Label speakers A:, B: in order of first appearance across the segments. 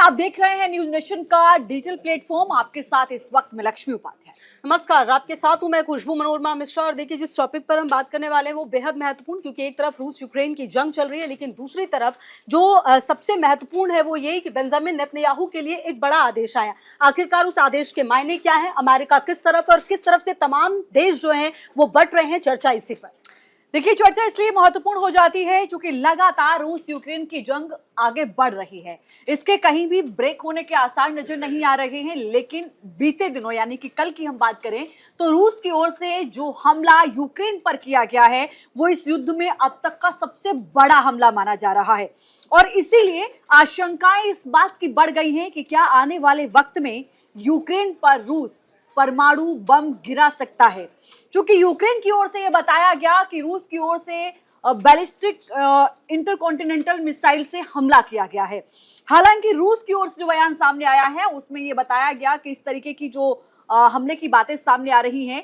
A: आप देख रहे हैं न्यूज नेशन का डिजिटल प्लेटफॉर्म। आपके साथ इस वक्त में लक्ष्मी उपाध्याय।
B: नमस्कार, आपके साथ हूं मैं खुशबू मनोरमा मिश्रा। और देखिए, जिस टॉपिक पर हम बात करने वाले हैं वो बेहद महत्वपूर्ण, क्योंकि एक तरफ रूस यूक्रेन की जंग चल रही है, लेकिन दूसरी तरफ जो सबसे महत्वपूर्ण है वो ये कि बेंजामिन नेतन्याहू के लिए एक बड़ा आदेश आया। आखिरकार उस आदेश के मायने क्या है, अमेरिका किस तरफ और किस तरफ से तमाम देश जो हैं वो बट रहे हैं, चर्चा इसी पर।
A: देखिए, चर्चा इसलिए महत्वपूर्ण हो जाती है क्योंकि लगातार रूस यूक्रेन की जंग आगे बढ़ रही है। इसके कहीं भी ब्रेक होने के आसार नजर नहीं आ रहे हैं। लेकिन बीते दिनों यानी कि कल की हम बात करें तो रूस की ओर से जो हमला यूक्रेन पर किया गया है वो इस युद्ध में अब तक का सबसे बड़ा हमला माना जा रहा है। और इसीलिए आशंकाएं इस बात की बढ़ गई हैं कि क्या आने वाले वक्त में यूक्रेन पर रूस परमाणु बम गिरा सकता है। क्योंकि यूक्रेन की ओर से यह बताया गया कि रूस की ओर से बैलिस्टिक इंटरकॉन्टिनेंटल मिसाइल से हमला किया गया है। हालांकि रूस की ओर से जो बयान सामने आया है उसमें यह बताया गया कि इस तरीके की जो हमले की बातें सामने आ रही हैं,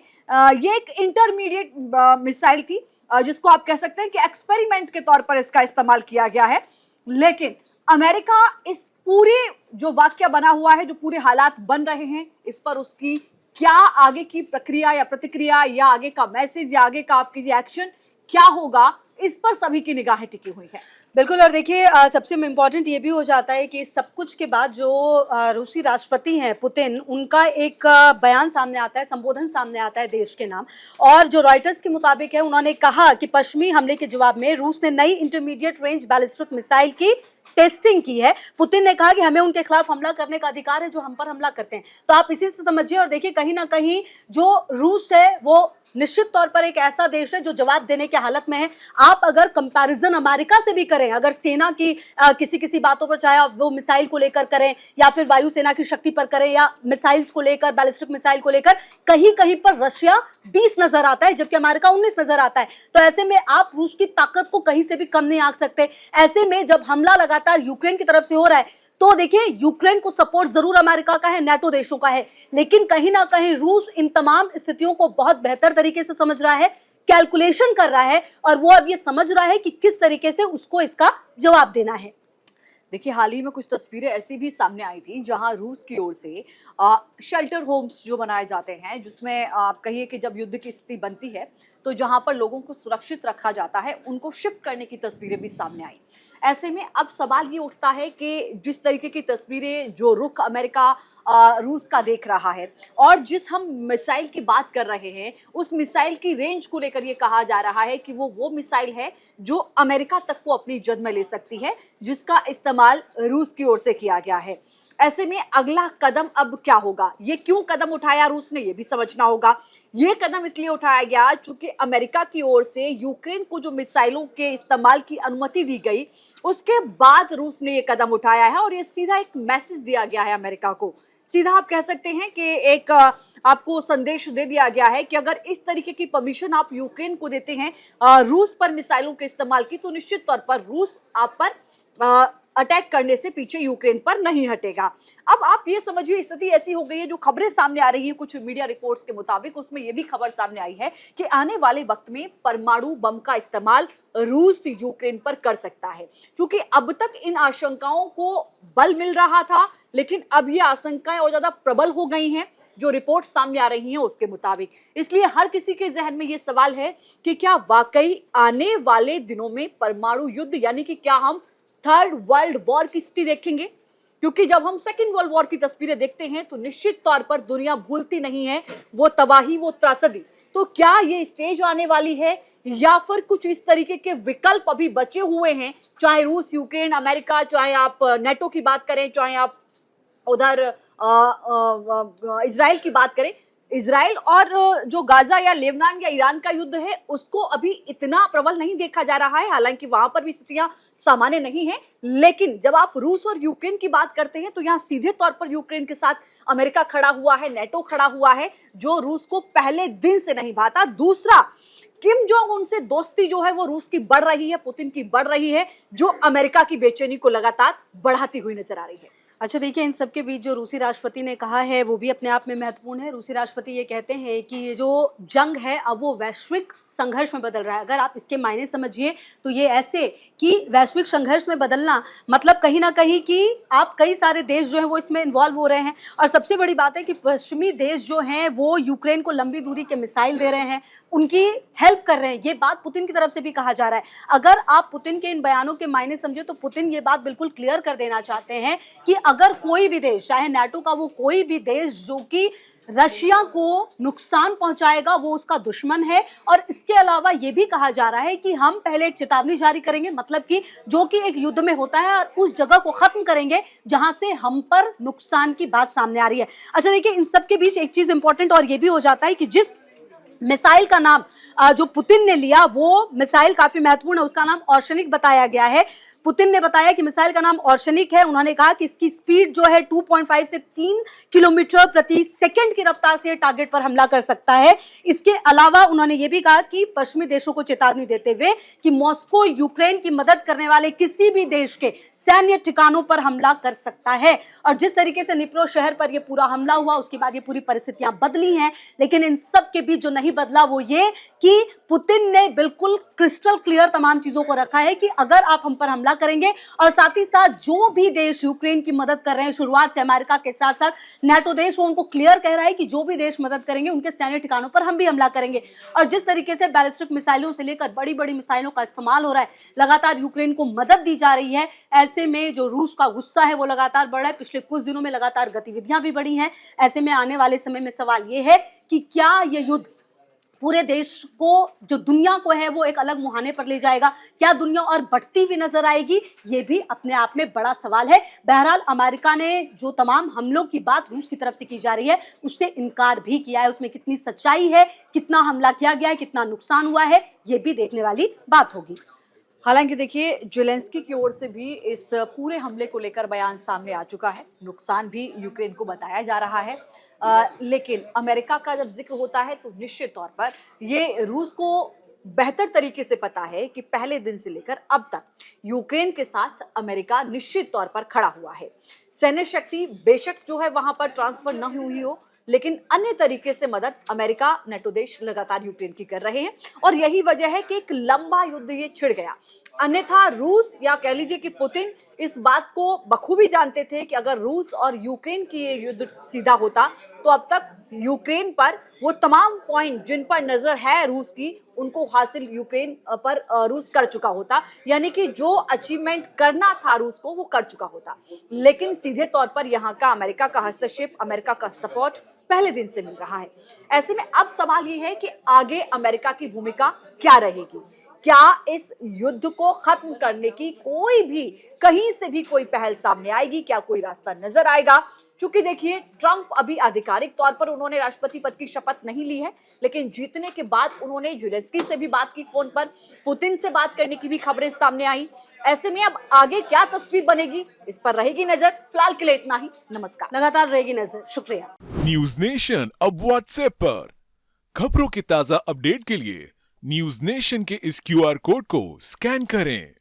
A: ये एक इंटरमीडिएट मिसाइल थी, जिसको आप कह सकते हैं कि एक्सपेरिमेंट के तौर पर इसका इस्तेमाल किया गया है। लेकिन अमेरिका इस पूरे जो वाक्य बना हुआ है, जो पूरे हालात बन रहे हैं, इस पर उसकी क्या आगे की प्रक्रिया या प्रतिक्रिया या आगे का मैसेज या आगे का आपकी रिएक्शन क्या होगा, इस पर सभी की निगाहें टिकी हुई है।
B: बिल्कुल। और देखिए, सबसे इम्पोर्टेंट ये भी हो जाता है कि सब कुछ के बाद जो रूसी राष्ट्रपति हैं पुतिन, उनका एक बयान सामने आता है, संबोधन सामने आता है देश के नाम। और जो रॉयटर्स के मुताबिक है, उन्होंने कहा कि पश्चिमी हमले के जवाब में रूस ने नई इंटरमीडिएट रेंज बैलिस्टिक मिसाइल की टेस्टिंग की है। पुतिन ने कहा कि हमें उनके खिलाफ हमला करने का अधिकार है जो हम पर हमला करते हैं। तो आप इसी से समझिए। और देखिए, कहीं ना कहीं जो रूस है वो निश्चित तौर पर एक ऐसा देश है जो जवाब देने की हालत में है। आप अगर कंपैरिजन अमेरिका से भी करें, अगर सेना की किसी किसी बातों पर, चाहे आप वो मिसाइल को लेकर करें या फिर वायुसेना की शक्ति पर करें या मिसाइल्स को लेकर, बैलिस्टिक मिसाइल को लेकर, कहीं कहीं पर रशिया 20 नजर आता है जबकि अमेरिका 19 नजर आता है। तो ऐसे में आप रूस की ताकत को कहीं से भी कम नहीं आंक सकते। ऐसे में जब हमला लगातार यूक्रेन की तरफ से हो रहा है तो देखिए, यूक्रेन को सपोर्ट जरूर अमेरिका का है, नाटो देशों का है, लेकिन कहीं ना कहीं रूस इन तमाम स्थितियों को बहुत बेहतर तरीके से समझ रहा है, कैलकुलेशन कर रहा है और वो अब ये समझ रहा है कि किस तरीके से उसको इसका जवाब देना है।
A: देखिए, हाल ही में कुछ तस्वीरें ऐसी भी सामने आई थी जहां रूस की ओर से शेल्टर होम्स जो बनाए जाते हैं, जिसमें आप कहिए कि जब युद्ध की स्थिति बनती है तो जहां पर लोगों को सुरक्षित रखा जाता है, उनको शिफ्ट करने की तस्वीरें भी सामने आई। ऐसे में अब सवाल ये उठता है कि जिस तरीके की तस्वीरें, जो रुख अमेरिका रूस का देख रहा है और जिस हम मिसाइल की बात कर रहे हैं, उस मिसाइल की रेंज को लेकर ये कहा जा रहा है कि वो मिसाइल है जो अमेरिका तक को अपनी जद में ले सकती है, जिसका इस्तेमाल रूस की ओर से किया गया है। ऐसे में अगला कदम अब क्या होगा, ये क्यों कदम उठाया रूस ने, ये भी समझना होगा। ये कदम इसलिए उठाया गया क्योंकि अमेरिका की ओर से यूक्रेन को जो मिसाइलों के इस्तेमाल की अनुमति दी गई, उसके बाद रूस ने ये कदम उठाया है और ये सीधा एक मैसेज दिया गया है अमेरिका को। सीधा आप कह सकते हैं कि एक आपको संदेश दे दिया गया है कि अगर इस तरीके की परमिशन आप यूक्रेन को देते हैं रूस पर मिसाइलों के इस्तेमाल की, तो निश्चित तौर पर रूस आप पर अटैक करने से पीछे यूक्रेन पर नहीं हटेगा। अब आप ये समझिए, स्थिति ऐसी हो गई है, जो खबरें सामने आ रही हैं कुछ मीडिया रिपोर्ट्स के मुताबिक, उसमें ये भी खबर सामने आई है कि आने वाले वक्त में परमाणु बम का इस्तेमाल रूस यूक्रेन पर कर सकता है। क्योंकि अब तक इन आशंकाओं को बल मिल रहा था, लेकिन अब ये आशंकाएं और ज्यादा प्रबल हो गई हैं जो रिपोर्ट सामने आ रही हैं उसके मुताबिक। इसलिए हर किसी के जहन में ये सवाल है कि क्या वाकई आने वाले दिनों में परमाणु युद्ध, यानी कि क्या हम थर्ड वर्ल्ड वॉर की स्थिति देखेंगे। क्योंकि जब हम सेकेंड वर्ल्ड वॉर की तस्वीरें देखते हैं तो निश्चित तौर पर दुनिया भूलती नहीं है वो तबाही, वो त्रासदी। तो क्या ये स्टेज आने वाली है या फिर कुछ इस तरीके के विकल्प अभी बचे हुए हैं, चाहे रूस, यूक्रेन, अमेरिका, चाहे आप नेटो की बात करें, चाहे आप उधर इजराइल की बात करें। इजराइल और जो गाजा या लेबनान या ईरान का युद्ध है उसको अभी इतना प्रबल नहीं देखा जा रहा है, हालांकि वहां पर भी स्थितियां सामान्य नहीं है। लेकिन जब आप रूस और यूक्रेन की बात करते हैं तो यहाँ सीधे तौर पर यूक्रेन के साथ अमेरिका खड़ा हुआ है, नेटो खड़ा हुआ है, जो रूस को पहले दिन से नहीं भाता। दूसरा, किम जोंग उन से दोस्ती जो है वो रूस की बढ़ रही है, पुतिन की बढ़ रही है, जो अमेरिका की बेचैनी को लगातार बढ़ाती हुई नजर आ रही है।
B: अच्छा देखिए, इन सब के बीच जो रूसी राष्ट्रपति ने कहा है वो भी अपने आप में महत्वपूर्ण है। रूसी राष्ट्रपति ये कहते हैं कि ये जो जंग है अब वो वैश्विक संघर्ष में बदल रहा है। अगर आप इसके मायने समझिए तो ये ऐसे कि वैश्विक संघर्ष में बदलना मतलब कहीं ना कहीं कि आप कई सारे देश जो हैं वो इसमें इन्वॉल्व हो रहे हैं। और सबसे बड़ी बात है कि पश्चिमी देश जो हैं वो यूक्रेन को लंबी दूरी के मिसाइल दे रहे हैं, उनकी हेल्प कर रहे हैं। ये बात पुतिन की तरफ से भी कहा जा रहा है। अगर आप पुतिन के इन बयानों के मायने समझे तो पुतिन ये बात बिल्कुल क्लियर कर देना चाहते हैं कि अगर कोई भी देश, चाहे नाटो का वो कोई भी देश जो कि रशिया को नुकसान पहुंचाएगा वो उसका दुश्मन है। और इसके अलावा ये भी कहा जा रहा है कि हम पहले एक चेतावनी जारी करेंगे, मतलब कि जो कि एक युद्ध में होता है, और उस जगह को खत्म करेंगे जहां से हम पर नुकसान की बात सामने आ रही है। अच्छा देखिए, इन सब के बीच एक चीज इंपॉर्टेंट और ये भी हो जाता है कि जिस मिसाइल का नाम जो पुतिन ने लिया वो मिसाइल काफी महत्वपूर्ण है, उसका नाम ऑर्शनिक बताया गया है। पुतिन ने बताया कि मिसाइल का नाम ऑर्शनिक है। उन्होंने कहा कि इसकी स्पीड जो है 2.5 से 3 किलोमीटर प्रति सेकंड की रफ्तार से टारगेट पर हमला कर सकता है। इसके अलावा उन्होंने ये भी कहा कि पश्चिमी देशों को चेतावनी देते हुए कि मॉस्को यूक्रेन की मदद करने वाले किसी भी देश के सैन्य ठिकानों पर हमला कर सकता है। और जिस तरीके से निप्रो शहर पर यह पूरा हमला हुआ उसके बाद ये पूरी परिस्थितियां बदली हैं, लेकिन इन सब के बीच जो नहीं बदला वो ये कि पुतिन ने बिल्कुल क्रिस्टल क्लियर तमाम चीजों को रखा है कि अगर आप हम पर हमला करेंगे, और साथ ही साथ जो भी देश यूक्रेन की मदद कर रहे हैं, शुरुआत से अमेरिका के साथ साथ नाटो देश, वो उनको क्लियर कह रहा है कि जो भी देश मदद करेंगे उनके सैन्य ठिकानों पर हम भी हमला करेंगे। और जिस तरीके से बैलिस्टिक मिसाइलों से लेकर बड़ी बड़ी मिसाइलों का इस्तेमाल हो रहा है, लगातार यूक्रेन को मदद दी जा रही है, ऐसे में जो रूस का गुस्सा है वो लगातार बढ़ रहा है। पिछले कुछ दिनों में लगातार गतिविधियां भी बढ़ी हैं। ऐसे में आने वाले समय में सवाल ये है कि क्या ये युद्ध पूरे देश को, जो दुनिया को है, वो एक अलग मुहाने पर ले जाएगा? क्या दुनिया और बढ़ती हुई नजर आएगी? ये भी अपने आप में बड़ा सवाल है। बहरहाल अमेरिका ने जो तमाम हमलों की बात रूस की तरफ से की जा रही है उससे इनकार भी किया है। उसमें कितनी सच्चाई है, कितना हमला किया गया है, कितना नुकसान हुआ है, ये भी देखने वाली बात होगी।
A: हालांकि देखिए, जेलेंस्की की ओर से भी इस पूरे हमले को लेकर बयान सामने आ चुका है। नुकसान भी यूक्रेन को बताया जा रहा है, लेकिन अमेरिका का जब जिक्र होता है तो निश्चित तौर पर ये रूस को बेहतर तरीके से पता है कि पहले दिन से लेकर अब तक यूक्रेन के साथ अमेरिका निश्चित तौर पर खड़ा हुआ है। सैन्य शक्ति बेशक जो है वहां पर ट्रांसफर न हुई हो, लेकिन अन्य तरीके से मदद अमेरिका, नाटो देश लगातार यूक्रेन की कर रहे हैं। और यही वजह है कि एक लंबा युद्ध ये छिड़ गया। अन्यथा रूस, या कह लीजिए कि पुतिन, इस बात को बखूबी जानते थे कि अगर रूस और यूक्रेन की ये युद्ध सीधा होता तो अब तक यूक्रेन पर वो तमाम पॉइंट जिन पर नजर है रूस की, उनको हासिल यूक्रेन पर रूस कर चुका होता। यानी कि जो अचीवमेंट करना था रूस को वो कर चुका होता। लेकिन सीधे तौर पर यहाँ का अमेरिका का हस्तक्षेप, अमेरिका का सपोर्ट पहले दिन से मिल रहा है। ऐसे में अब सवाल ये है कि आगे अमेरिका की भूमिका क्या रहेगी? क्या इस युद्ध को खत्म करने की कोई भी, कहीं से भी कोई पहल सामने आएगी? क्या कोई रास्ता नजर आएगा? क्योंकि देखिए, ट्रंप अभी आधिकारिक तौर पर उन्होंने राष्ट्रपति पद की शपथ नहीं ली है, लेकिन जीतने के बाद उन्होंने जेलेंस्की से भी बात की फोन पर, पुतिन से बात करने की भी खबरें सामने आई। ऐसे में अब आगे क्या तस्वीर बनेगी, इस पर रहेगी नजर। फिलहाल के लिए इतना ही। नमस्कार।
B: लगातार रहेगी नजर। शुक्रिया।
C: न्यूज नेशन अब व्हाट्सएप पर खबरों की ताजा अपडेट के लिए न्यूज नेशन के इस QR कोड को स्कैन करें।